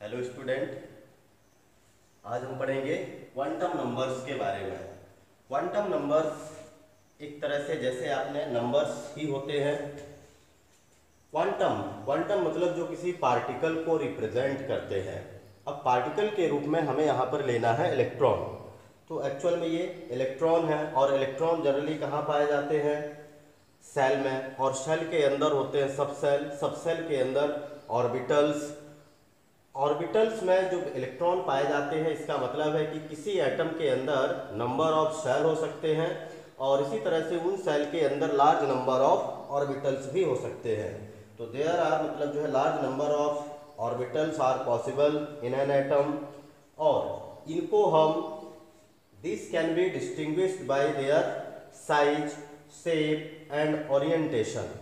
Hello student, आज हम पढ़ेंगे क्वांटम नंबर्स के बारे में। क्वांटम नंबर्स एक तरह से जैसे आपने नंबर्स ही होते हैं। क्वांटम क्वांटम मतलब जो किसी पार्टिकल को रिप्रेजेंट करते हैं। अब पार्टिकल के रूप में हमें यहाँ पर लेना है इलेक्ट्रॉन। तो एक्चुअल में ये इलेक्ट्रॉन है और इलेक्ट्रॉन जनरली कहाँ पाए जाते हैं? सेल में, और सेल के अंदर होते हैं सब सेल, सब सेल के अंदर ऑर्बिटल्स। ऑर्बिटल्स में जो इलेक्ट्रॉन पाए जाते हैं, इसका मतलब है कि किसी एटम के अंदर नंबर ऑफ सेल हो सकते हैं और इसी तरह से उन सेल के अंदर लार्ज नंबर ऑफ ऑर्बिटल्स भी हो सकते हैं। तो देयर आर मतलब जो है large number of orbitals are possible in an atom, और इनको हम this can be distinguished by their size, shape and orientation.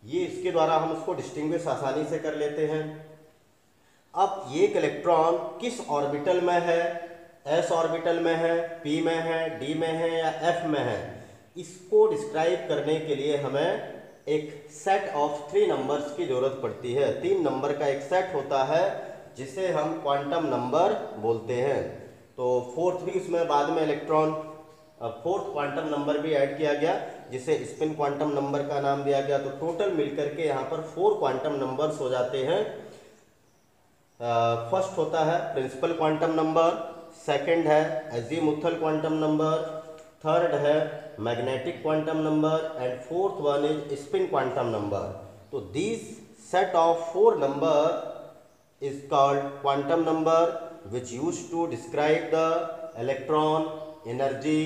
ये इसके द्वारा हम उसको डिस्टिंग्विश आसानी से कर लेते हैं। अब ये इलेक्ट्रॉन किस ऑर्बिटल में है, एस ऑर्बिटल में है, पी में है, डी में है या एफ में है, इसको डिस्क्राइब करने के लिए हमें एक सेट ऑफ 3 नंबर्स की जरूरत पड़ती है। 3 नंबर का एक सेट होता है जिसे हम क्वांटम नंबर बोलते हैं। तो फोर्थ भी उसमें बाद में इलेक्ट्रॉन, फोर्थ क्वांटम नंबर भी ऐड किया गया जिसे स्पिन क्वांटम नंबर का नाम दिया गया। तो टोटल मिलकर के यहाँ पर 4 क्वांटम नंबर्स हो जाते हैं। फर्स्ट होता है प्रिंसिपल क्वांटम नंबर, सेकंड है एजीमुथल क्वांटम नंबर, थर्ड है magnetic quantum number and fourth one is spin quantum number. तो this set of 4 number is called quantum number which use to describe the electron, energy,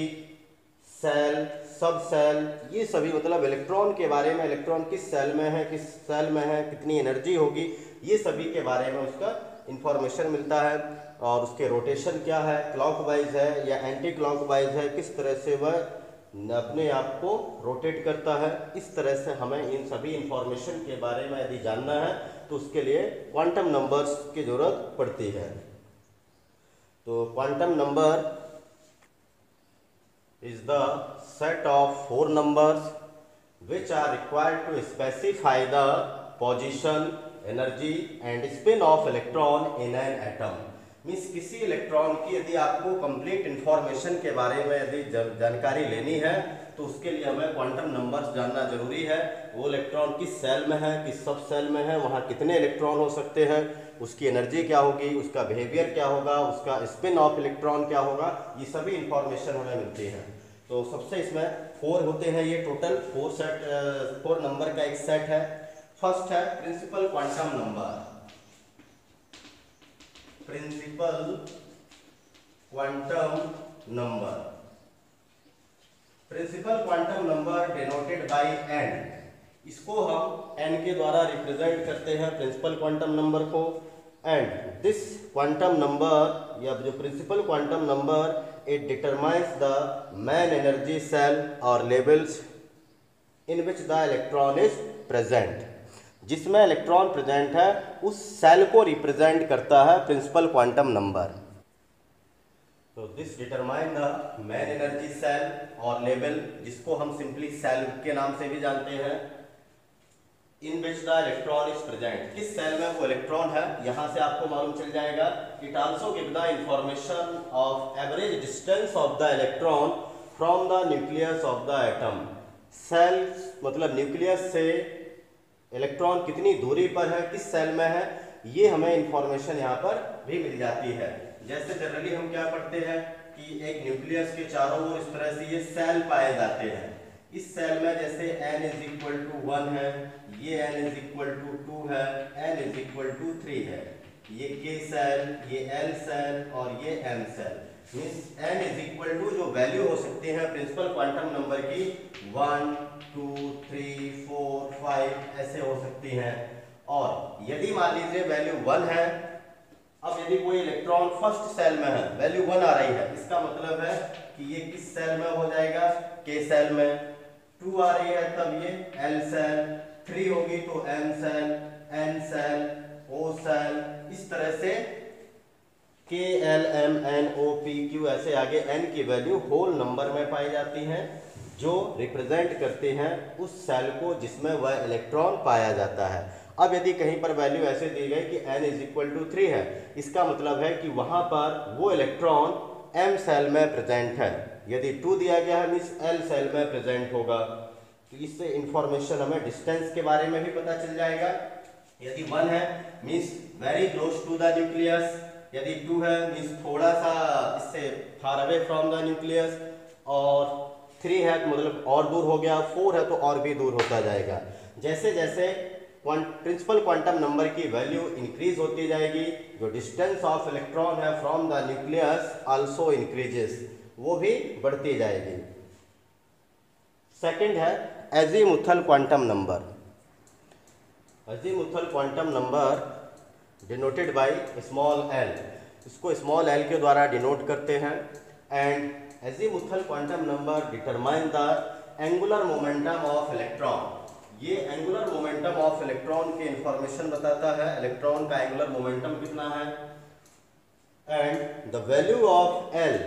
shell, सब shell. ये सभी मतलब electron के बारे में, electron किस सेल में है, किस सेल में है, कितनी एनर्जी होगी, ये सभी के बारे में उसका इंफॉर्मेशन मिलता है। और उसके रोटेशन क्या है, क्लॉकवाइज है या एंटी क्लॉकवाइज है, किस तरह से वह अपने आप को रोटेट करता है, इस तरह से हमें इन सभी इंफॉर्मेशन के बारे में यदि जानना है तो उसके लिए क्वांटम नंबर्स की जरूरत पड़ती है। तो quantum number is the set of 4 numbers which are required to specify the position, energy and spin of electron in an atom। Means किसी इलेक्ट्रॉन की यदि आपको कंप्लीट इंफॉर्मेशन के बारे में यदि जानकारी लेनी है तो उसके लिए हमें क्वांटम नंबर्स जानना जरूरी है। वो इलेक्ट्रॉन किस सेल में है, किस सब सेल में है, वहाँ कितने इलेक्ट्रॉन हो सकते हैं, उसकी एनर्जी क्या होगी, उसका बिहेवियर क्या होगा, उसका स्पिन ऑफ इलेक्ट्रॉन क्या होगा, ये सभी इंफॉर्मेशन हमें मिलती है। तो सबसे इसमें 4 होते हैं, ये टोटल 4 नंबर का एक सेट है। फर्स्ट है principal quantum number. Principal quantum number, principal quantum number denoted by n। इसको हम n के द्वारा रिप्रेजेंट करते हैं प्रिंसिपल क्वांटम नंबर को। एंड दिस क्वांटम नंबर या जो principal quantum number it determines the main energy cell or levels in which the electron is present। जिसमें इलेक्ट्रॉन प्रेजेंट है उस सेल को रिप्रेजेंट करता है प्रिंसिपल क्वांटम नंबर। तो this determine the main energy shell और लेवल, जिसको हम सिंपली सेल के नाम से भी जानते हैं, in which the electron is present. किस सेल में वो इलेक्ट्रॉन है, यहां से आपको मालूम चल जाएगा। It also give the information of average distance of the electron from the nucleus of the atom. Shell मतलब न्यूक्लियस से इलेक्ट्रॉन कितनी दूरी पर है, किस सेल में है, ये हमें इंफॉर्मेशन यहाँ पर भी मिल जाती है। जैसे जनरली हम क्या पढ़ते हैं कि एक न्यूक्लियस के चारों ओर इस तरह से ये सेल पाए जाते हैं। इस सेल में जैसे n इज इक्वल टू 1 है, ये n इज इक्वल टू 2 है, n इज इक्वल टू 3 है, ये k सेल, ये l सेल और ये m shell. Means n is equal to जो वैल्यू हो सकती है प्रिंसिपल क्वांटम नंबर की 1, 2, 3, 4, 5 ऐसे हो सकती हैं। और यदि मान लीजिए वैल्यू 1 है, अब यदि कोई इलेक्ट्रॉन फर्स्ट सेल में है, वैल्यू 1 आ रही है, इसका मतलब है कि ये किस सेल में हो जाएगा, k सेल में। 2 आ रही है तब ये L सेल, 3 होगी तो M shell, N shell, O shell, इस तरह से K, L, M, N, O, P, Q ऐसे आगे N की वैल्यू होल नंबर में पाई जाती हैं जो रिप्रेजेंट करते हैं उस सेल को जिसमें वह इलेक्ट्रॉन पाया जाता है। अब यदि कहीं पर वैल्यू ऐसे दी गई कि n इज इक्वल टू 3 है, इसका मतलब है कि वहाँ पर वो इलेक्ट्रॉन m सेल में प्रेजेंट है। यदि 2 दिया गया है मीन्स l सेल में प्रेजेंट होगा। तो इससे इंफॉर्मेशन हमें डिस्टेंस के बारे में भी पता चल जाएगा। यदि 1 है means very close to the nucleus, यदि 2 है मीन्स थोड़ा सा इससे far away from the nucleus, और 3 है तो मतलब और दूर हो गया, 4 है तो और भी दूर होता जाएगा। जैसे जैसे प्रिंसिपल क्वांटम नंबर की वैल्यू इंक्रीज होती जाएगी, जो डिस्टेंस ऑफ इलेक्ट्रॉन है from the nucleus also increases, वो भी बढ़ती जाएगी। सेकंड है azimuthal quantum number. Azimuthal quantum number denoted by small L, इसको स्मॉल एल के द्वारा डिनोट करते हैं। And azimuthal quantum number determine the angular momentum of electron. ये एंगुलर मोमेंटम ऑफ इलेक्ट्रॉन की इंफॉर्मेशन बताता है, इलेक्ट्रॉन का एंगुलर मोमेंटम कितना है। And the value of l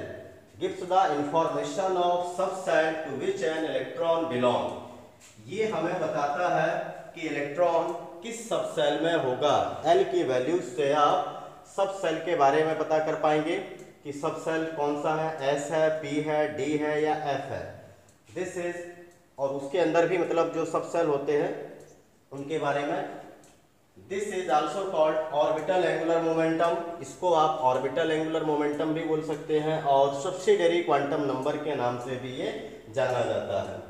gives the information of sub shell to which an electron belong. ये हमें बताता है कि इलेक्ट्रॉन किस सब सेल में होगा। एल की वैल्यू से आप सब सेल के बारे में पता कर पाएंगे कि सब सेल कौन सा है, एस है, पी है, डी है या एफ है। दिस इज, और उसके अंदर भी मतलब जो सब सेल होते हैं उनके बारे में। This is also called orbital angular momentum, इसको आप ऑर्बिटल एंगुलर मोमेंटम भी बोल सकते हैं, और सब्सिडियरी क्वांटम नंबर के नाम से भी ये जाना जाता है।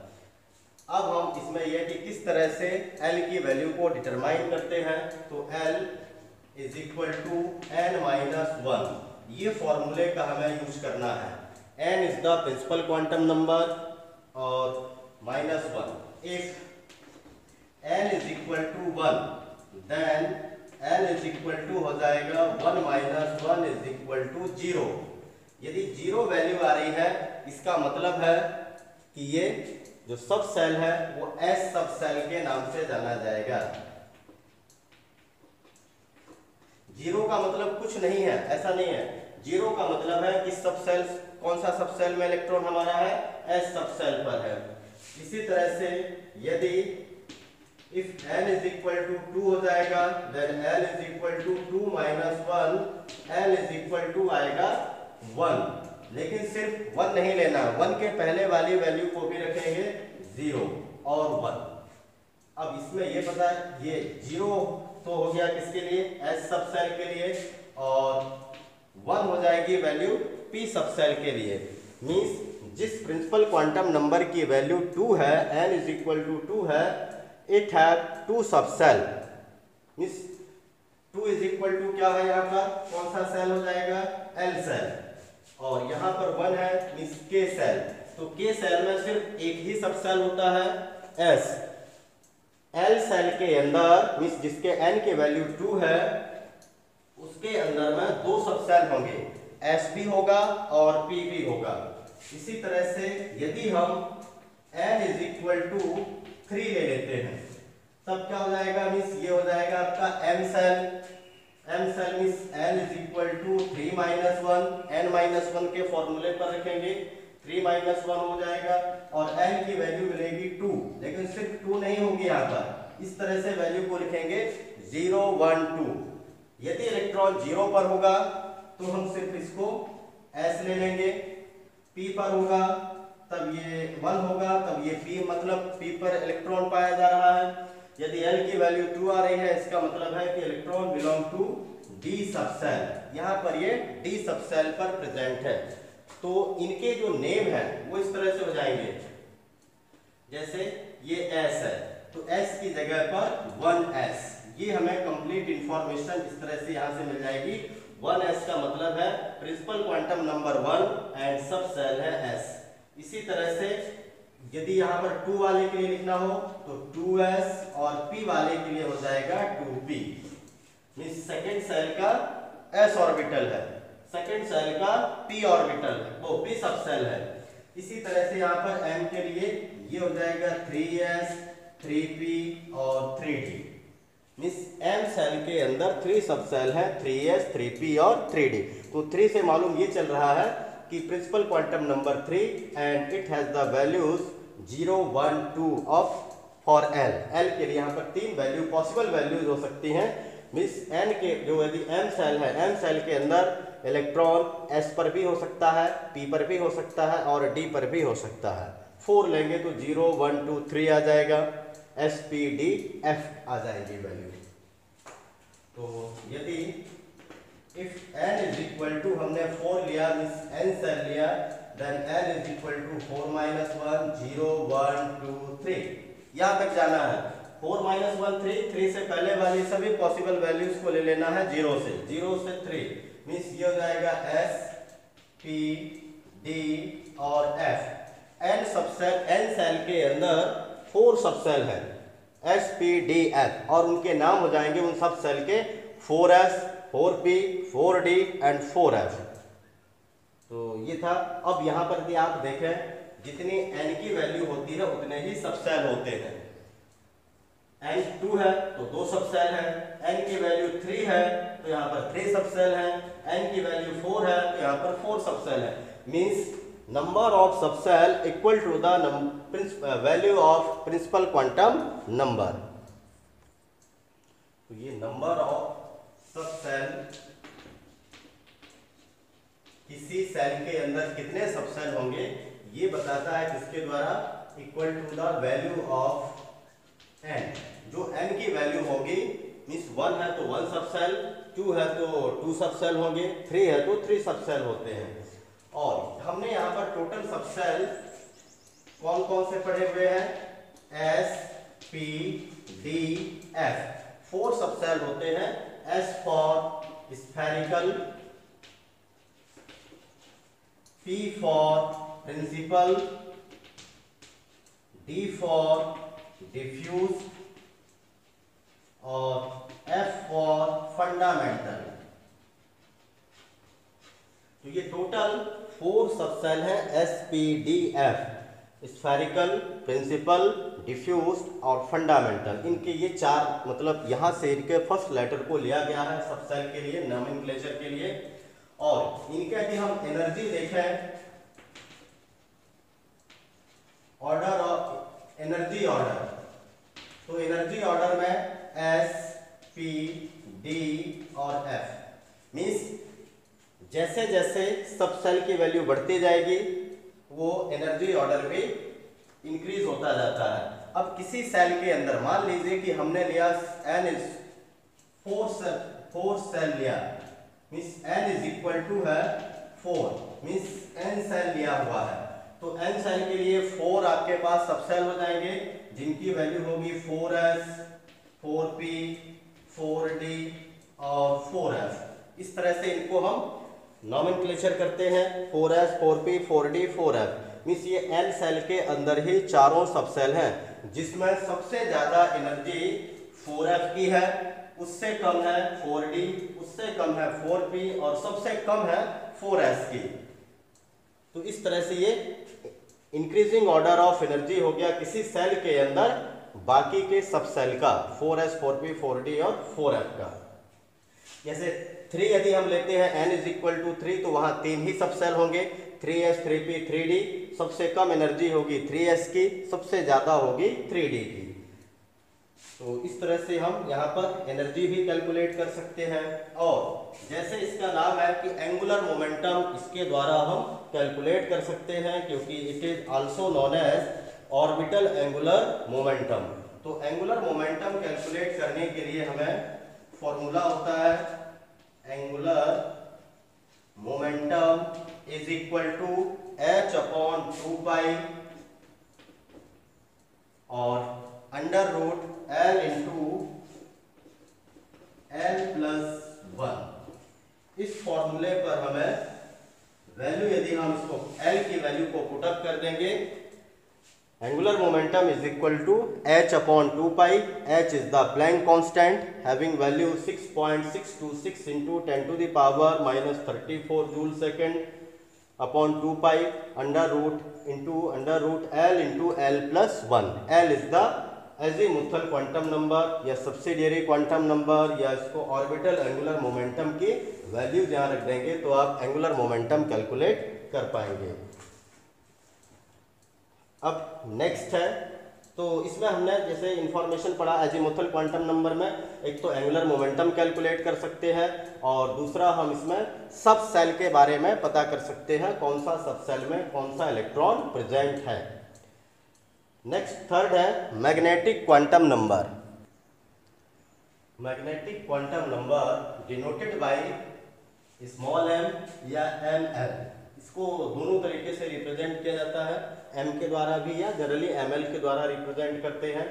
अब हम इसमें यह कि किस तरह से L की वैल्यू को डिटरमाइन करते हैं। तो L is equal to n minus 1, ये फॉर्मूले का हमें यूज करना है। n is the principal quantum number और -1। if n is equal to 1 then n is equal to हो जाएगा 1 माइनस 1 इज इक्वल टू 0। यदि 0 वैल्यू आ रही है, इसका मतलब है कि ये जो सब सेल है वो S सब सेल के नाम से जाना जाएगा। 0 का मतलब कुछ नहीं है, ऐसा नहीं है। 0 का मतलब है कि सब सेल, कौन सा सब सेल में इलेक्ट्रॉन हमारा है, S सब सेल पर है। इसी तरह से यदि if n is equal to 2 हो जाएगा then l is equal to 2 minus 1, l is equal to आएगा 1। लेकिन सिर्फ 1 नहीं लेना, 1 के पहले वाली वैल्यू को भी रखेंगे 0 और 1। अब इसमें ये पता है, ये 0 तो हो गया किसके लिए, S सब सेल के लिए, और 1 हो जाएगी वैल्यू P सब सेल के लिए। मींस जिस प्रिंसिपल क्वांटम नंबर की वैल्यू 2 है, n इज इक्वल टू 2 है, it have 2 subshell. Means 2 is equal to क्या है, यहाँ पर कौन सा सेल हो जाएगा, L सेल, और यहाँ पर 1 है मींस K सेल। तो K सेल में सिर्फ एक ही सब सेल होता है, S। L सेल के अंदर मींस जिसके n की वैल्यू 2 है, उसके अंदर में 2 सब सेल होंगे, S भी होगा और P भी होगा। इसी तरह से यदि हम n इज इक्वल टू 3 ले लेते हैं, तब क्या हो जाएगा, मींस ये हो जाएगा आपका M shell. M shell means n is equal to 3 minus 1, n minus 1 के फॉर्मूले पर रखेंगे, 3 माइनस 1 हो जाएगा, और n की वैल्यू मिलेगी 2। लेकिन सिर्फ 2 नहीं होगी यहाँ पर, इस तरह से वैल्यू को लिखेंगे 0 1 2। यदि इलेक्ट्रॉन 0 पर होगा तो हम सिर्फ इसको S ले लेंगे, P पर होगा तब ये 1 होगा, तब ये P मतलब P पर इलेक्ट्रॉन पाया जा रहा है। यदि L की वैल्यू 2 आ रही है, इसका मतलब है कि इलेक्ट्रॉन बिलोंग टू D सब सेल। यहाँ पर ये D सब सेल पर प्रेजेंट है। तो इनके जो नेम है वो इस तरह से हो जाएंगे, जैसे ये S है तो S की जगह पर 1S, ये हमें कंप्लीट इंफॉर्मेशन इस तरह से यहाँ से मिल जाएगी। 1S का मतलब है प्रिंसिपल क्वांटम नंबर 1 एंड सब सेल है S। इसी तरह से यदि यहाँ पर 2 वाले के लिए लिखना हो तो 2S, और P वाले के लिए हो जाएगा 2P। मींस सेकेंड सेल का S ऑर्बिटल है, सेकेंड सेल का P ऑर्बिटल है, वो P सब सेल है। इसी तरह से यहाँ पर M के लिए ये हो जाएगा 3S, 3P और 3D। मींस M सेल के अंदर 3 सब सेल है, 3S, 3P और 3D। तो 3 से मालूम ये चल रहा है कि principal quantum number 3 and it has the values 0 1 2 of for L, L के लिए यहाँ पर 3 वैल्यू पॉसिबल वैल्यूज हो सकती हैं। मीन्स एन के जो यदि एम सेल है, एम सेल के अंदर इलेक्ट्रॉन एस पर भी हो सकता है, पी पर भी हो सकता है और डी पर भी हो सकता है। 4 लेंगे तो 0 1 2 3 आ जाएगा, एस पी डी एफ आ जाएगी वैल्यू। तो यदि if n is equal to, हमने 4 लिया मीन्स n सेल लिया, then n is equal to 4 minus 1 0 1 2 3, यहाँ तक जाना है। 4 माइनस 1 3, 3 से पहले वाली सभी पॉसिबल वैल्यूज को ले लेना है 0 से, 0 से 3 मीन्स ये हो जाएगा S P D और F। n subshell, n shell के अंदर 4 सबसेल है S P D F और उनके नाम हो जाएंगे उन सब सेल के 4S 4P 4D and 4F। तो ये था। अब यहाँ पर भी आप देखें जितनी n की वैल्यू होती है उतने ही सबसेल होते हैं। n 2 है तो 2 सबसेल है, n की वैल्यू 3 है तो यहाँ पर 3 सबसेल है, n की वैल्यू 4 है तो यहाँ पर 4 सबसेल है। Means number of subshell equal to the value of principal quantum number. तो ये नंबर ऑफ सबसेल, किसी सेल के अंदर कितने सबसेल होंगे ये बताता है किसके द्वारा, equal to the value of n। जो n की वैल्यू होगी मीन्स 1 है तो 1 सबसेल, 2 है तो 2 सबसेल होंगे, 3 है तो 3 सबसेल होते हैं। और हमने यहाँ पर टोटल सबसेल कौन कौन से पढ़े हुए हैं, S P D F, 4 subshell होते हैं। S for spherical, P for principal, D for diffuse और F फॉर फंडामेंटल। तो ये टोटल 4 सबसेल हैं S P D F, spherical, principal, diffuse और फंडामेंटल। इनके ये 4 मतलब यहाँ से इनके फर्स्ट लेटर को लिया गया है सबसेल के लिए, नोमेनक्लेचर के लिए। और इनके यदि हम एनर्जी देखें, ऑर्डर ऑफ एनर्जी ऑर्डर, तो एनर्जी ऑर्डर में S P D और F। मीन्स जैसे जैसे सबसेल की वैल्यू बढ़ती जाएगी वो एनर्जी ऑर्डर भी इंक्रीज होता जाता है। अब किसी सेल के अंदर मान लीजिए कि हमने लिया n इज 4 सेल लिया, means n is equal to है 4, मीन्स n सेल लिया हुआ है। तो n सेल के लिए 4 आपके पास सबसेल हो जाएंगे जिनकी वैल्यू होगी 4S 4P 4D और 4F। इस तरह से इनको हम नोमेनक्लेचर करते हैं, 4S 4P 4D 4F। Means ये n सेल के अंदर ही चारों सबसेल हैं जिसमें सबसे ज्यादा एनर्जी 4F की है, उससे कम है 4D, उससे कम है 4P और सबसे कम है 4S की। तो इस तरह से ये इंक्रीजिंग ऑर्डर ऑफ एनर्जी हो गया किसी सेल के अंदर बाकी के सबसेल का, 4S 4P 4D और 4F का। जैसे 3 यदि हम लेते हैं n इज इक्वल टू 3 तो वहां 3 ही सबसेल होंगे, 3S 3P 3D। सबसे कम एनर्जी होगी 3S की, सबसे ज्यादा होगी 3D की। तो इस तरह से हम यहाँ पर एनर्जी भी कैलकुलेट कर सकते हैं। और जैसे इसका नाम है कि एंगुलर मोमेंटम, इसके द्वारा हम कैलकुलेट कर सकते हैं क्योंकि it is also known as orbital angular momentum. तो एंगुलर मोमेंटम कैलकुलेट करने के लिए हमें फॉर्मूला होता है, angular momentum is equal to h upon 2 pi और under root L into L plus 1। इस फॉर्मूले पर हमें वैल्यू, यदि हम इसको L की वैल्यू को पुटअप कर देंगे, angular momentum is equal to h upon 2 pi. h is the Planck constant having value 6.626 into 10 to the power minus 34 joule second upon 2 pi under root L into L plus 1। L is the azimuthal quantum number या subsidiary quantum number या इसको orbital angular momentum की value जहां रख देंगे तो आप angular momentum calculate कर पाएंगे। अब नेक्स्ट है तो इसमें हमने जैसे इंफॉर्मेशन पढ़ा एजीमुथल क्वांटम नंबर में, एक तो एंगुलर मोमेंटम कैलकुलेट कर सकते हैं और दूसरा हम इसमें सब सेल के बारे में पता कर सकते हैं, कौन सा सब सेल में कौन सा इलेक्ट्रॉन प्रेजेंट है। नेक्स्ट थर्ड है magnetic quantum number. Magnetic quantum number denoted by small m या ml। इसको दोनों तरीके से रिप्रेजेंट किया जाता है, m के द्वारा भी या जनरली ml के द्वारा रिप्रेजेंट करते हैं।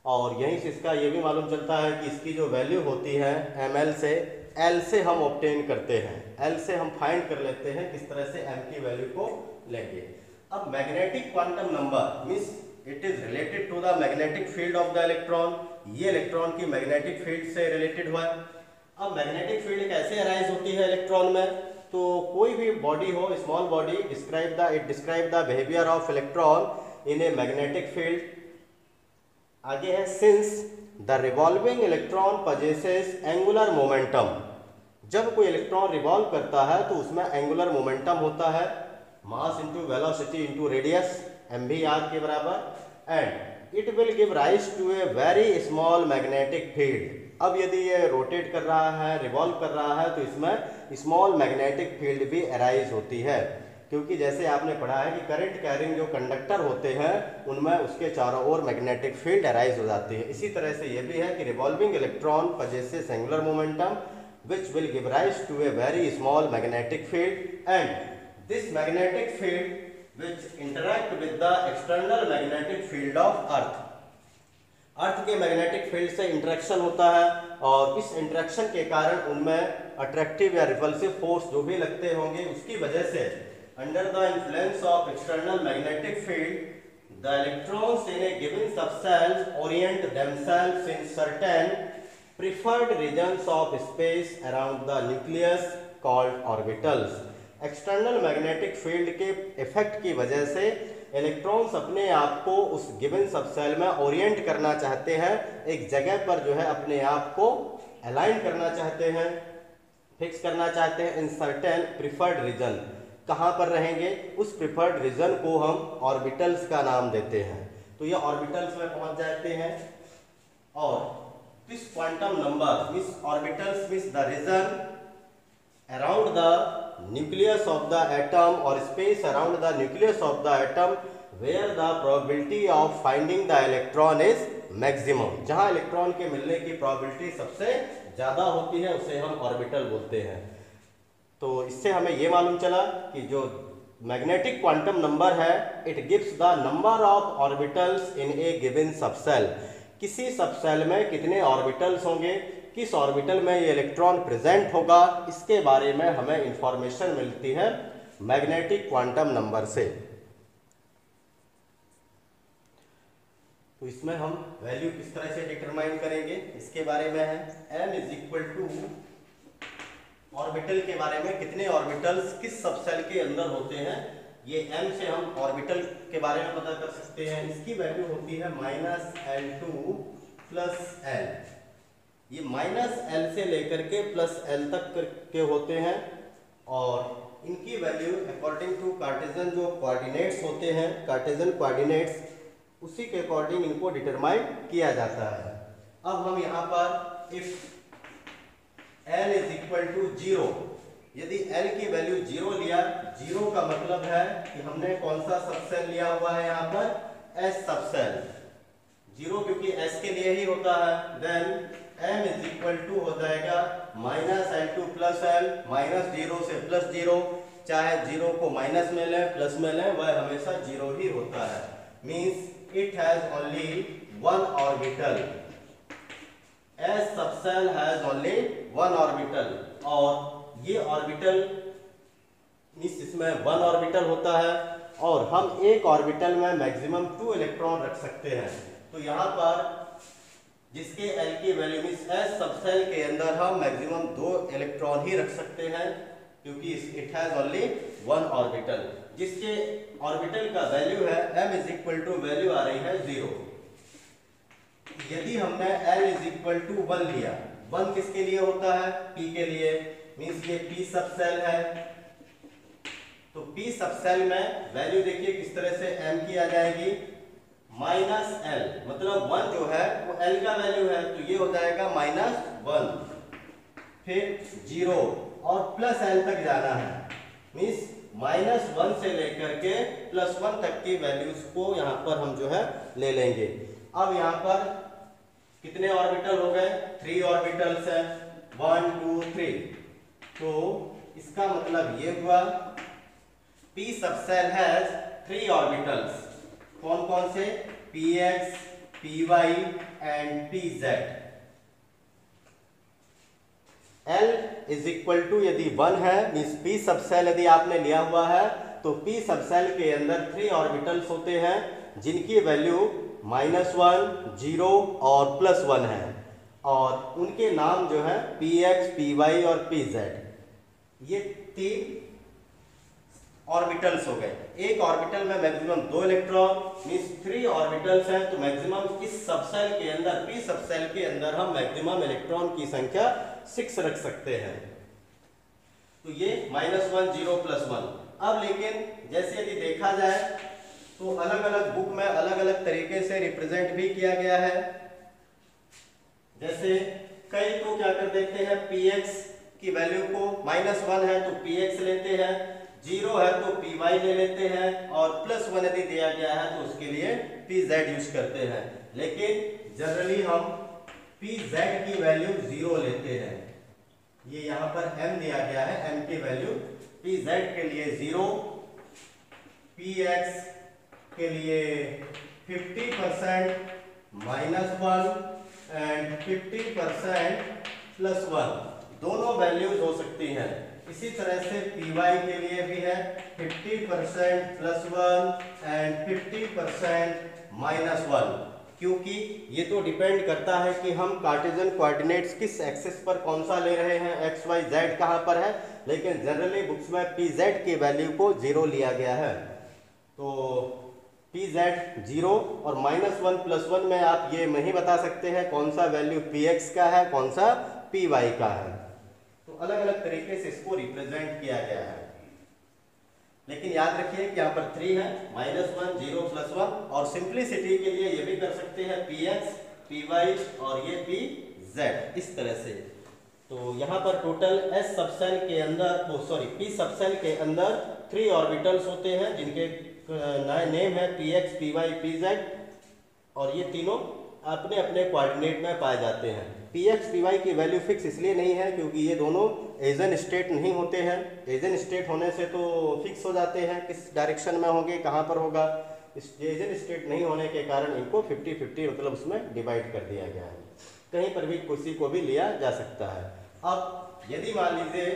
और यहीं से इसका ये भी मालूम चलता है कि इसकी जो वैल्यू होती है ml से l से हम ऑब्टेन करते हैं, l से हम फाइंड कर लेते हैं किस तरह से m की वैल्यू को लेंगे। अब magnetic quantum number means it is related to the magnetic field of the electron. ये इलेक्ट्रॉन की मैग्नेटिक फील्ड से रिलेटेड हुआ है। अब मैग्नेटिक फील्ड कैसे अराइज होती है इलेक्ट्रॉन में, तो कोई भी बॉडी हो, small body, describe the behaviour of electron in a magnetic field. आगे है since the revolving electron possesses angular momentum. जब कोई इलेक्ट्रॉन रिवॉल्व करता है तो उसमें एंगुलर मोमेंटम होता है mass into velocity into radius mv/r के बराबर, and it will give rise to a very small magnetic field. अब यदि ये रोटेट कर रहा है, रिवॉल्व कर रहा है, तो इसमें स्मॉल मैग्नेटिक फील्ड भी अराइज होती है, क्योंकि जैसे आपने पढ़ा है कि करंट कैरिंग जो कंडक्टर होते हैं उनमें उसके चारों ओर मैग्नेटिक फील्ड अराइज हो जाती है। इसी तरह से ये भी है कि revolving electron possesses angular momentum which will give rise to a very small magnetic field, and this magnetic field which interact with the external magnetic field of earth। Earth के मैग्नेटिक फील्ड से interaction होता है और इस interaction के कारण उनमें attractive या रिपल्सिव फोर्स जो भी लगते होंगे उसकी वजह से under the influence of external magnetic field the electrons in a given subshells orient themselves in certain preferred regions of space around the nucleus called orbitals. External magnetic field के effect की वजह से इलेक्ट्रॉन्स अपने आप को उस given subshell में Orient करना चाहते हैं, एक जगह पर जो है अपने आप को अलाइन करना चाहते हैं, फिक्स करना चाहते हैं इन सर्टेन प्रिफर्ड रीजन। कहाँ पर रहेंगे, उस प्रिफर्ड रीजन को हम ऑर्बिटल्स का नाम देते हैं। तो ये ऑर्बिटल्स में पहुंच जाते हैं और this quantum number means orbitals means the region around the nucleus of the atom or space around the nucleus of the atom where the probability of finding the electron is maximum। जहां electron के मिलने की probability सबसे ज्यादा होती है उसे हम ऑर्बिटल बोलते हैं। तो इससे हमें ये मालूम चला कि जो मैग्नेटिक क्वांटम नंबर है it gives the number of orbitals in a given subshell. किसी सबसेल में कितने ऑर्बिटल्स होंगे, किस ऑर्बिटल में ये इलेक्ट्रॉन प्रेजेंट होगा, इसके बारे में हमें इंफॉर्मेशन मिलती है मैग्नेटिक क्वांटम नंबर से। तो इसमें हम वैल्यू किस तरह से डिटरमाइन करेंगे इसके बारे में है। m is equal to orbital के बारे में, कितने ऑर्बिटल्स किस सबसेल के अंदर होते हैं, ये m से हम ऑर्बिटल के बारे में पता कर सकते हैं। इसकी वैल्यू होती है -L2 प्लस L। ये -L से लेकर के +L तक के होते हैं और इनकी वैल्यू अकॉर्डिंग टू कार्टेशियन जो कोऑर्डिनेट्स होते हैं, कार्टेशियन कोऑर्डिनेट्स, उसी के अकॉर्डिंग इनको डिटरमाइन किया जाता है। अब हम यहाँ पर if L is equal to 0, यदि L की वैल्यू 0 लिया, 0 का मतलब है कि हमने कौन सा सबसेल लिया हुआ है यहाँ पर S सबसेल। 0 क्योंकि S के लिए ही होता है, then m is equal to हो जाएगा -L2 प्लस L, -0 से +0, चाहे 0 को माइनस में लें प्लस में लें वह हमेशा 0 ही होता है। Means it has only one orbital, S subshell has only one orbital, और ये ऑर्बिटल इसमें वन ऑर्बिटल होता है और हम एक ऑर्बिटल में मैक्सिमम 2 इलेक्ट्रॉन रख सकते हैं। तो यहाँ पर जिसके L की वैल्यू मींस S सबसेल के अंदर हम मैक्सिमम 2 इलेक्ट्रॉन ही रख सकते हैं क्योंकि it has only one orbital. जिसके ऑर्बिटल का वैल्यू है m is equal to value आ रही है 0। यदि हमने L इज इक्वल टू 1 लिया, 1 किसके लिए होता है, P के लिए, मींस ये P सबसेल है। तो P सबसेल में वैल्यू देखिए किस तरह से m की आ जाएगी, माइनस एल, मतलब 1 जो है वो एल का वैल्यू है, तो ये हो जाएगा -1, फिर 0 और प्लस एल तक जाना है, मीन्स -1 से लेकर के +1 तक की वैल्यूज को यहाँ पर हम जो है ले लेंगे। अब यहाँ पर कितने ऑर्बिटल हो गए? 3 ऑर्बिटल्स हैं, 1 2 3। तो इसका मतलब ये हुआ p सबसेल हैज 3 ऑर्बिटल्स। कौन कौन से? px, py and pz। L is equal to यदि 1 है, मीन्स p सबसेल यदि आपने लिया हुआ है तो p सबसेल के अंदर 3 ऑर्बिटल्स होते हैं जिनकी वैल्यू -1, 0 और +1 है, और उनके नाम जो है px, py और pz। ये 3 ऑर्बिटल्स हो गए। एक ऑर्बिटल में मैक्सिमम 2 इलेक्ट्रॉन, मींस 3 ऑर्बिटल्स हैं, तो मैक्सिमम इस सबसेल के अंदर, p सबसेल के अंदर हम मैक्सिमम इलेक्ट्रॉन की संख्या 6 रख सकते हैं। तो ये -1, 0, +1। अब लेकिन जैसे यदि देखा जाए तो अलग अलग बुक में अलग अलग तरीके से रिप्रेजेंट भी किया गया है। जैसे कई तो क्या कर देते हैं, px की वैल्यू को -1 है तो px लेते हैं, 0 है तो py ले लेते हैं, और +1 यदि दिया गया है तो उसके लिए pz यूज करते हैं। लेकिन जनरली हम pz की वैल्यू 0 लेते हैं। ये यहाँ पर m दिया गया है, m की वैल्यू pz के लिए 0, px के लिए 50% -1 एंड 50% +1, दोनों वैल्यूज हो सकती हैं। इसी तरह से py के लिए भी है 50% +1 एंड 50% -1, क्योंकि ये तो डिपेंड करता है कि हम कार्टेशियन कोऑर्डिनेट्स किस एक्सिस पर कौन सा ले रहे हैं, x y z कहाँ पर है। लेकिन जनरली बुक्स में pz की वैल्यू को 0 लिया गया है, तो pz 0 और -1 +1 में आप ये नहीं बता सकते हैं कौन सा वैल्यू px का है, कौन सा py का है। तो अलग अलग तरीके से इसको रिप्रेजेंट किया गया है। लेकिन याद रखिए कि यहाँ पर 3 है, -1, 0, +1, और सिंपलिसिटी के लिए ये भी कर सकते हैं px, py और ये pz, इस तरह से। तो यहाँ पर टोटल s सबसेल के अंदर, p सबसेल के अंदर 3 ऑर्बिटल्स होते हैं जिनके नेम है px, py, pz, और ये तीनों अपने अपने कोऑर्डिनेट में पाए जाते हैं। px, py की वैल्यू फिक्स इसलिए नहीं है क्योंकि ये दोनों एजन स्टेट नहीं होते हैं। एजन स्टेट होने से तो फिक्स हो जाते हैं किस डायरेक्शन में होंगे, कहाँ पर होगा। इस एजन स्टेट नहीं होने के कारण इनको 50-50 मतलब उसमें डिवाइड कर दिया गया है। कहीं पर भी किसी को भी लिया जा सकता है। अब यदि मान लीजिए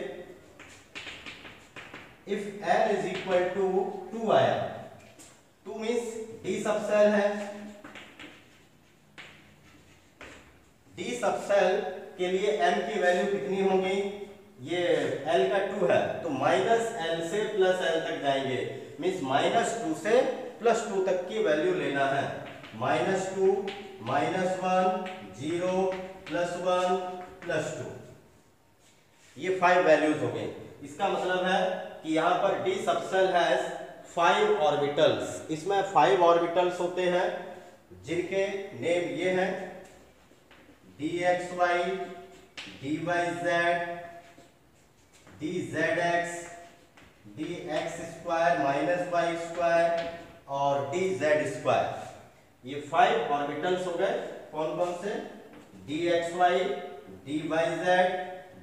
if L is equal to 2 आया, 2 मीन्स D सबसेल है, D सबसेल के लिए m की वैल्यू कितनी होगी? ये L का 2 है तो -L से +L तक जाएंगे, मीन्स -2 से +2 तक की वैल्यू लेना है। -2, -1, 0, +1, +2, ये 5 वैल्यूज हो गई। इसका मतलब है कि यहाँ पर D सबसेल हैज 5 ऑर्बिटल्स। इसमें 5 ऑर्बिटल्स होते हैं जिनके नेम ये हैं dxy, dyz, dzx, dx square -y² और dz²। ये 5 ऑर्बिटल्स हो गए। कौन कौन से? dxy, dyz,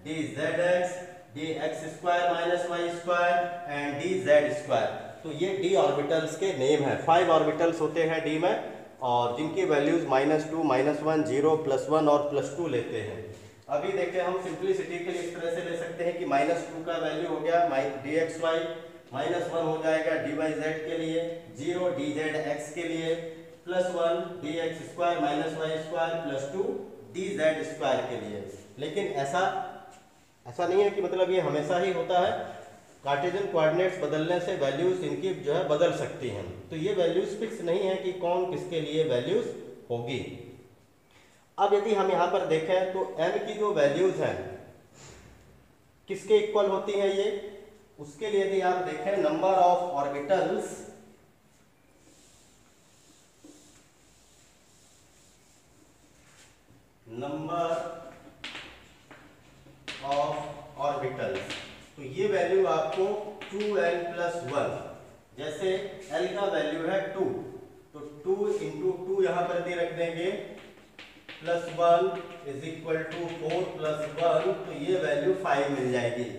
dzx, dx² -y² and dz²। तो ये d ऑर्बिटल्स के नेम है। 5 ऑर्बिटल्स होते हैं d में, और जिनकी वैल्यूज -2, -1, 0, +1 और +2 लेते हैं। अभी देखें हम सिंपलिसिटी के लिए इस तरह से ले सकते हैं कि -2 का वैल्यू हो गया dxy, -1 हो जाएगा dyz के लिए, 0 dzx के लिए, +1 dx² -y² +2 dz² के लिए। लेकिन ऐसा नहीं है कि मतलब ये हमेशा ही होता है। कार्टेशियन कोऑर्डिनेट्स बदलने से वैल्यूज इनकी जो है बदल सकती हैं, तो ये वैल्यूज फिक्स नहीं है कि कौन किसके लिए वैल्यूज होगी। अब यदि हम यहाँ पर देखें तो m की जो वैल्यूज हैं किसके इक्वल होती हैं ये, उसके लिए यदि आप देखें number of orbitals number of orbitals. तो ये वैल्यू आपको 2n+1, जैसे l का वैल्यू है 2, तो 2 × 2 यहाँ पर भी रख देंगे, +1 = 4 + 1, तो ये वैल्यू 5 मिल जाएगी।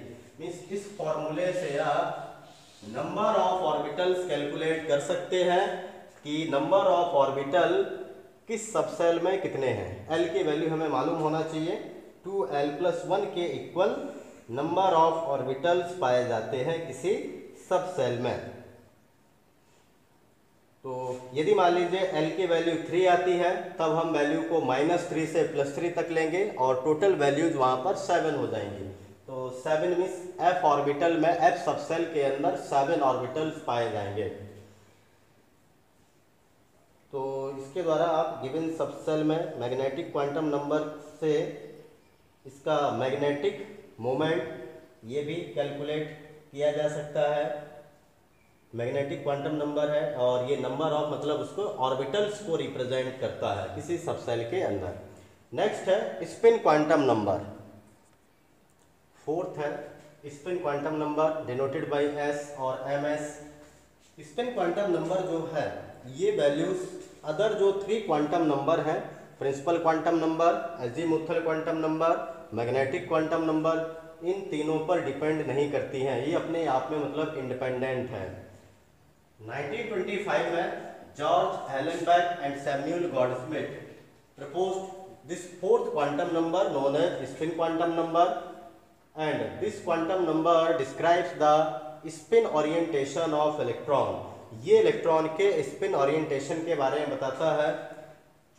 मीन्स इस फॉर्मूले से आप नंबर ऑफ ऑर्बिटल्स कैलकुलेट कर सकते हैं कि नंबर ऑफ ऑर्बिटल किस सबसेल में कितने हैं। l की वैल्यू हमें मालूम होना चाहिए, 2l+1 के इक्वल नंबर ऑफ ऑर्बिटल्स पाए जाते हैं किसी सबसेल में। तो यदि मान लीजिए l की वैल्यू 3 आती है, तब हम वैल्यू को -3 से +3 तक लेंगे और टोटल वैल्यूज वहां पर 7 हो जाएंगी। तो 7 मीन्स f ऑर्बिटल में, f सबसेल के अंदर 7 ऑर्बिटल्स पाए जाएंगे। तो इसके द्वारा आप गिवन सबसेल में मैग्नेटिक क्वांटम नंबर से इसका मैग्नेटिक मोमेंट ये भी कैलकुलेट किया जा सकता है। मैग्नेटिक क्वांटम नंबर है और ये नंबर ऑफ मतलब उसको ऑर्बिटल्स को रिप्रेजेंट करता है किसी सबसेल के अंदर। नेक्स्ट है स्पिन क्वांटम नंबर। फोर्थ है spin quantum number denoted by s और ms। स्पिन क्वांटम नंबर जो है ये वैल्यूज अदर जो 3 क्वांटम नंबर हैं, principal quantum number, azimuthal quantum number, magnetic quantum number, इन तीनों पर डिपेंड नहीं करती हैं। ये अपने आप में मतलब इंडिपेंडेंट है। 1925 में George Helenberg and Samuel Goudsmit proposed this fourth quantum number known as spin quantum number, and this quantum number describes the spin orientation of electron। ये इलेक्ट्रॉन के स्पिन ओरिएंटेशन के बारे में बताता है,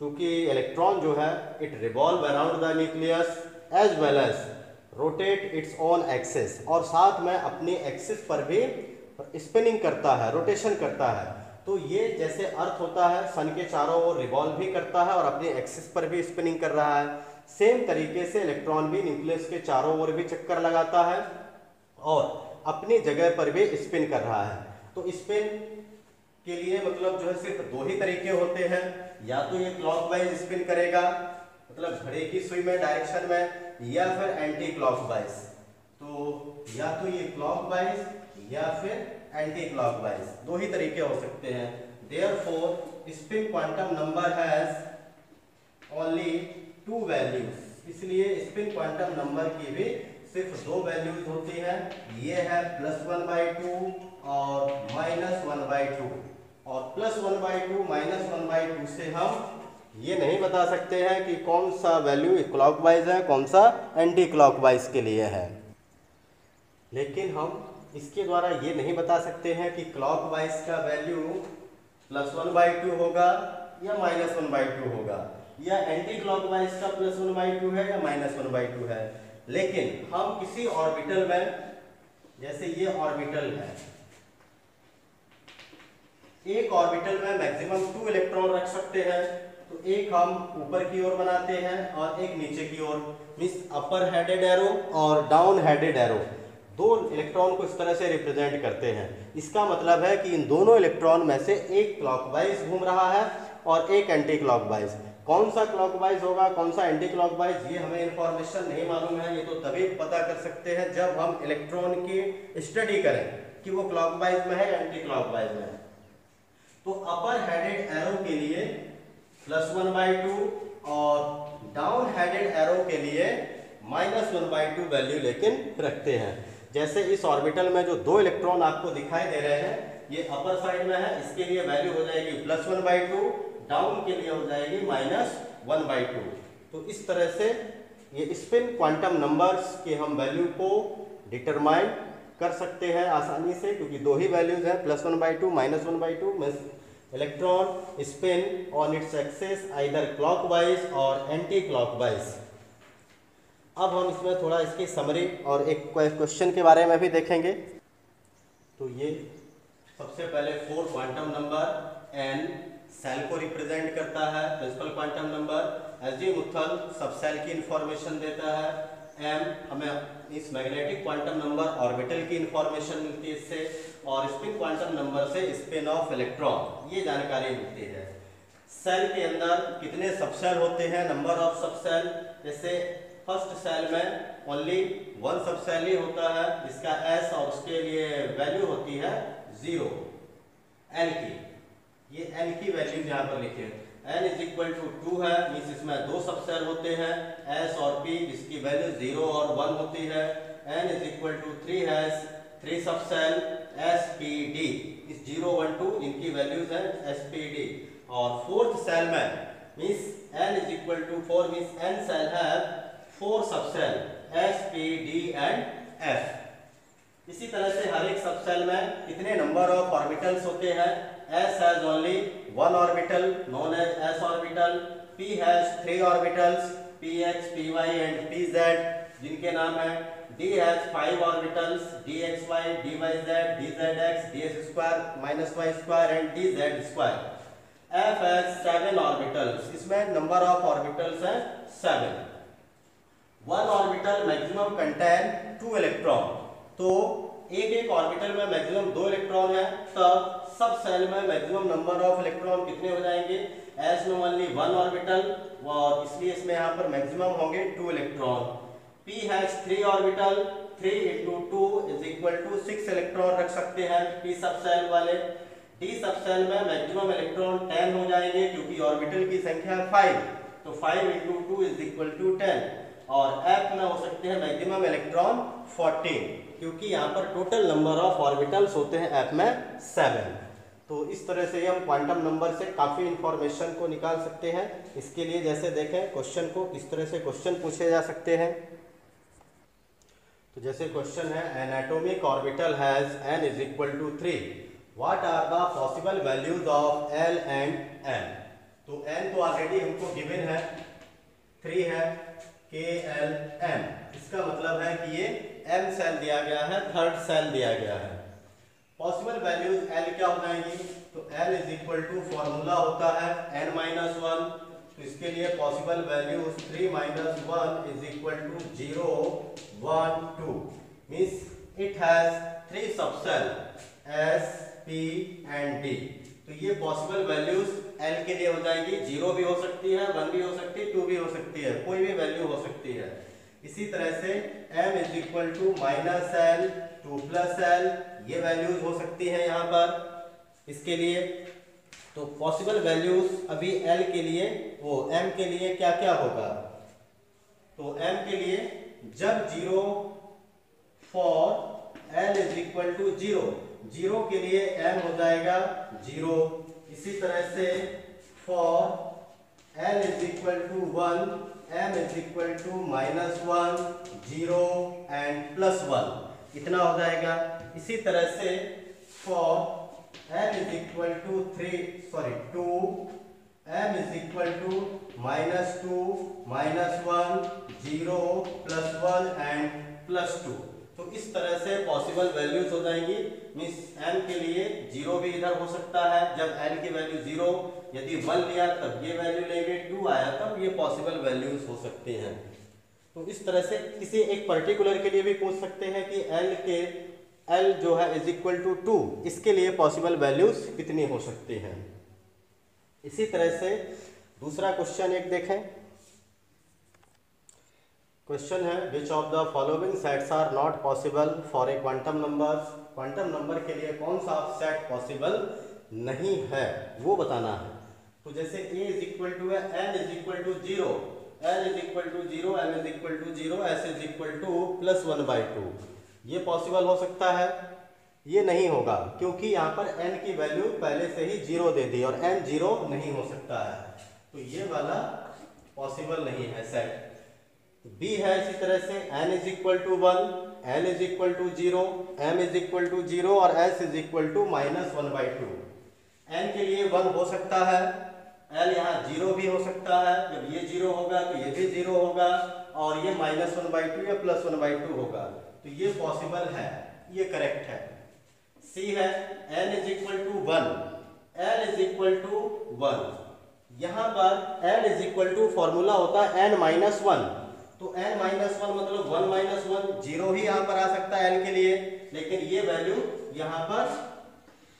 क्योंकि इलेक्ट्रॉन जो है it revolve around the nucleus as well as rotate its own axis, और साथ में अपनी एक्सिस पर भी स्पिनिंग करता है, रोटेशन करता है। तो ये जैसे अर्थ होता है सन के चारों ओर रिवॉल्व भी करता है और अपनी एक्सिस पर भी स्पिनिंग कर रहा है, सेम तरीके से इलेक्ट्रॉन भी न्यूक्लियस के चारों ओर भी चक्कर लगाता है और अपनी जगह पर भी स्पिन कर रहा है। तो स्पिन के लिए मतलब जो है सिर्फ 2 ही तरीके होते हैं, या तो ये क्लॉकवाइज स्पिन करेगा मतलब घड़ी की सुई में डायरेक्शन में, या फिर एंटी क्लॉकवाइज। तो या तो ये क्लॉकवाइज या फिर एंटी क्लॉकवाइज, 2 ही तरीके हो सकते हैं। Therefore spin quantum number has only 2 values. इसलिए स्पिन क्वांटम नंबर की भी सिर्फ 2 वैल्यूज होती हैं। ये है +1/2 और -1/2। और +1/2 -1/2 से हम ये नहीं बता सकते हैं कि कौन सा वैल्यू क्लॉकवाइज है, कौन सा एंटी क्लॉकवाइज के लिए है। लेकिन हम इसके द्वारा ये नहीं बता सकते हैं कि क्लॉकवाइज का वैल्यू +1/2 होगा या -1/2 होगा, या एंटी क्लॉकवाइज का +1/2 है या -1/2 है। लेकिन हम किसी ऑर्बिटल में, जैसे ये ऑर्बिटल है, एक ऑर्बिटल में मैक्सिमम 2 इलेक्ट्रॉन रख सकते हैं। तो एक हम ऊपर की ओर बनाते हैं और एक नीचे की ओर, मींस अपर हेडेड एरो और डाउन हेडेड एरो, 2 इलेक्ट्रॉन को इस तरह से रिप्रेजेंट करते हैं। इसका मतलब है कि इन दोनों इलेक्ट्रॉन में से एक क्लॉकवाइज घूम रहा है और एक एंटी क्लॉकवाइज। कौन सा क्लॉकवाइज होगा, कौन सा एंटी क्लॉकवाइज, ये हमें इंफॉर्मेशन नहीं मालूम है। ये तो तभी पता कर सकते हैं जब हम इलेक्ट्रॉन की स्टडी करें कि वो क्लॉकवाइज में है या एंटी क्लॉकवाइज में है। तो अपर हेडेड एरो के लिए +1/2 और डाउन हेडेड एरो के लिए -1/2 वैल्यू लेकिन रखते हैं। जैसे इस ऑर्बिटल में जो 2 इलेक्ट्रॉन आपको दिखाई दे रहे हैं, ये अपर साइड में है, इसके लिए वैल्यू हो जाएगी +1/2, डाउन के लिए हो जाएगी -1/2। तो इस तरह से ये स्पिन क्वांटम नंबर्स के हम वैल्यू को डिटरमाइन कर सकते हैं आसानी से, क्योंकि 2 ही वैल्यूज हैं, +1/2 -1/2। Electron spin on its axis either clockwise और एंटी क्लॉकवाइज। अब हम इसमें थोड़ा इसकी समरी और एक क्वेश्चन के बारे में भी देखेंगे। तो ये सबसे पहले 4 क्वांटम नंबर, n सेल को रिप्रेजेंट करता है, principal quantum number azimuthal subshell की इंफॉर्मेशन देता है, m हमें इस मैग्नेटिक क्वांटम नंबर ऑर्बिटल की इंफॉर्मेशन मिलती है इससे, और स्पिन क्वांटम नंबर से स्पिन ऑफ इलेक्ट्रॉन, ये जानकारी मिलती है। सेल के अंदर कितने सबसेल होते हैं, नंबर ऑफ सबसेल। जैसे फर्स्ट सेल में ओनली वन सबसेल ही होता है, इसका एस और उसके लिए वैल्यू होती है 0 एन की। ये एन की वैल्यू यहाँ पर लिखे, एन इज इक्वल टू 2 है, मीन्स इसमें दो सबसेल होते हैं एस और पी, जिसकी वैल्यू 0 और 1 होती है। एन इज इक्वल टू 3 है, 3 सबसेल एस पी डी, इस 0 1 2 इनकी वैल्यूज है एस पी डी। और फोर्थ सेल में means N is equal to 4, means N shell है 4 subshell S P D and F. इसी तरह से हर एक सबसेल में कितने नंबर ऑफ ऑर्बिटल्स होते हैं, S has only one orbital known as S orbital, P has 3 orbitals px, py and pz जिनके नाम है, D has 5 orbitals dxy, dyz, dzx, ds square minus y square and dz square. F has 7 orbitals, इसमें number of orbitals है 7. One orbital maximum contain 2 electron, तो एक orbital में maximum 2 electron है, तब सब सेल में मैक्सिमम नंबर ऑफ इलेक्ट्रॉन कितने हो जाएंगे, एस में ओनली 1 ऑर्बिटल और इसलिए इसमें यहाँ पर मैक्सिमम होंगे 2 electron. P has 3 orbital, 3 into 2 is equal to 6 electron रख सकते हैं पी सब सेल वाले। डी सब सेल में मैक्सिमम इलेक्ट्रॉन 10 हो जाएंगे क्योंकि ऑर्बिटल की संख्या 5, तो 5 into 2 इज इक्वल टू 10। और एफ में हो सकते हैं मैक्सिमम इलेक्ट्रॉन 14 क्योंकि यहाँ पर टोटल नंबर ऑफ ऑर्बिटल्स होते हैं एफ में 7। तो इस तरह से हम क्वांटम नंबर से काफ़ी इंफॉर्मेशन को निकाल सकते हैं। इसके लिए जैसे देखें क्वेश्चन को किस तरह से क्वेश्चन पूछे जा सकते हैं। तो जैसे क्वेश्चन है, an atomic orbital has n is equal to 3, what are the possible values of l and n। तो n तो ऑलरेडी हमको गिवन है 3 है, k l m, इसका मतलब है कि ये m सेल दिया गया है, थर्ड सेल दिया गया है। पॉसिबल वैल्यूज l क्या हो जाएंगी, तो l is equal to formula होता है n माइनस 1, तो इसके लिए possible values 3 minus 1 is equal to 0 1 2, means it has 3 subshell s p and d। तो ये पॉसिबल वैल्यूज l के लिए हो जाएगी, 0 भी हो सकती है, 1 भी हो सकती है, 2 भी हो सकती है, कोई भी वैल्यू हो सकती है। इसी तरह से m is equal to minus l 2 plus l, ये वैल्यूज हो सकती है यहाँ पर इसके लिए। तो पॉसिबल वैल्यूज अभी l के लिए, वो m के लिए क्या क्या होगा, तो m के लिए जब 0 for l is equal to 0, 0 के लिए m हो जाएगा 0। इसी तरह से for l is equal to 1, m is equal to minus 1 0 and plus 1, इतना हो जाएगा। इसी तरह से for m is equal to 2, m is equal to minus 2 minus 1 0 plus 1 and plus 2। तो इस तरह से पॉसिबल वैल्यूज हो जाएंगी। मींस m के लिए 0 भी इधर हो सकता है, जब l की वैल्यू 0, यदि 1 लिया तब ये वैल्यू लेंगे, 2 आया तब ये पॉसिबल वैल्यूज हो सकते हैं। तो इस तरह से किसी एक पर्टिकुलर के लिए भी पूछ सकते हैं कि l जो है इज इक्वल टू 2, इसके लिए पॉसिबल वैल्यूज कितनी हो सकती हैं। इसी तरह से दूसरा क्वेश्चन एक देखें। क्वेश्चन है, which of the following sets are not possible for a quantum number. Quantum number के लिए कौन सा सेट पॉसिबल नहीं है वो बताना है। तो जैसे a इज इक्वल टू है n is equal to 0, l is equal to 0, m is equal to 0, s is equal to plus 1/2, ये पॉसिबल हो सकता है, ये नहीं होगा क्योंकि यहाँ पर n की वैल्यू पहले से ही 0 दे दी और n 0 नहीं हो सकता है, तो ये वाला पॉसिबल नहीं है सेट। b है इसी तरह से n is equal to 1, l is equal to 0, m is equal to 0 और s is equal to minus 1/2। n के लिए 1 हो सकता है, l यहाँ 0 भी हो सकता है, जब ये 0 होगा तो ये भी 0 होगा और ये माइनस 1/2 या प्लस 1/2 होगा, तो ये पॉसिबल है, ये करेक्ट है। c है n is equal to 1, l is equal to 1, यहाँ पर l is equal to formula होता है n माइनस 1, तो n माइनस 1 मतलब 1 माइनस 1, 0 ही यहाँ पर आ सकता है l के लिए, लेकिन ये वैल्यू यहाँ पर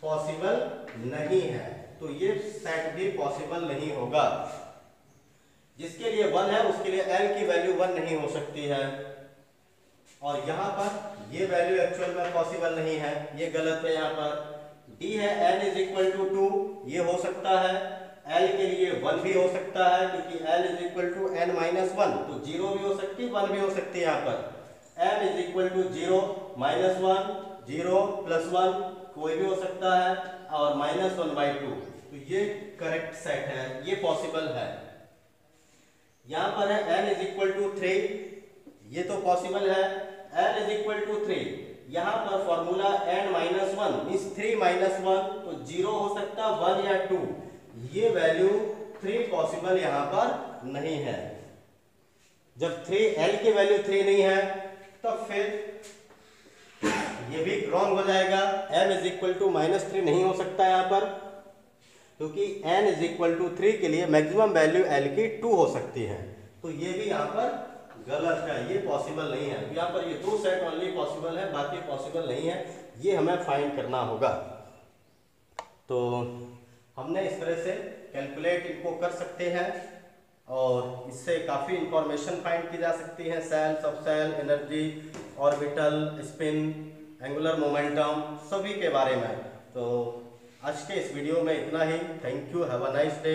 पॉसिबल नहीं है। तो ये सेट भी पॉसिबल नहीं होगा। जिसके लिए 1 है उसके लिए l की वैल्यू 1 नहीं हो सकती है, और यहाँ पर ये वैल्यू एक्चुअल में पॉसिबल नहीं है, ये गलत है। यहाँ पर d है n इज इक्वल टू 2, ये हो सकता है। l के लिए 1 भी हो सकता है, क्योंकि l is equal to n minus 1, तो 0 भी हो सकती है 1 भी हो सकती है। यहाँ पर m is equal to 0 minus 1, 0 plus 1 कोई भी हो सकता है, और माइनस 1/2, तो ये करेक्ट सेट है, ये पॉसिबल है। यहाँ पर है n इज इक्वल टू 3, ये तो पॉसिबल है। n इज इक्वल टू 3, यहाँ पर formula n minus 1 means 3 minus 1, तो 0 हो सकता 1 या 2, ये वैल्यू 3 पॉसिबल यहाँ पर नहीं है। जब 3 l की वैल्यू 3 नहीं है तब फिर ये भी रॉन्ग हो जाएगा। m इज इक्वल टू -3 नहीं हो सकता यहाँ पर, क्योंकि n इज इक्वल टू 3 के लिए मैक्सिमम वैल्यू l की 2 हो सकती है, तो ये भी यहाँ पर गलत है, ये पॉसिबल नहीं है। यहाँ पर ये 2 सेट ओनली पॉसिबल है, बाकी पॉसिबल नहीं है, ये हमें फाइंड करना होगा। तो हमने इस तरह से कैलकुलेट इनको कर सकते हैं, और इससे काफ़ी इंफॉर्मेशन फाइंड की जा सकती है, सेल, सब cell, energy, orbital, spin, angular momentum, सभी के बारे में। तो आज के इस वीडियो में इतना ही। Thank you, have a nice day.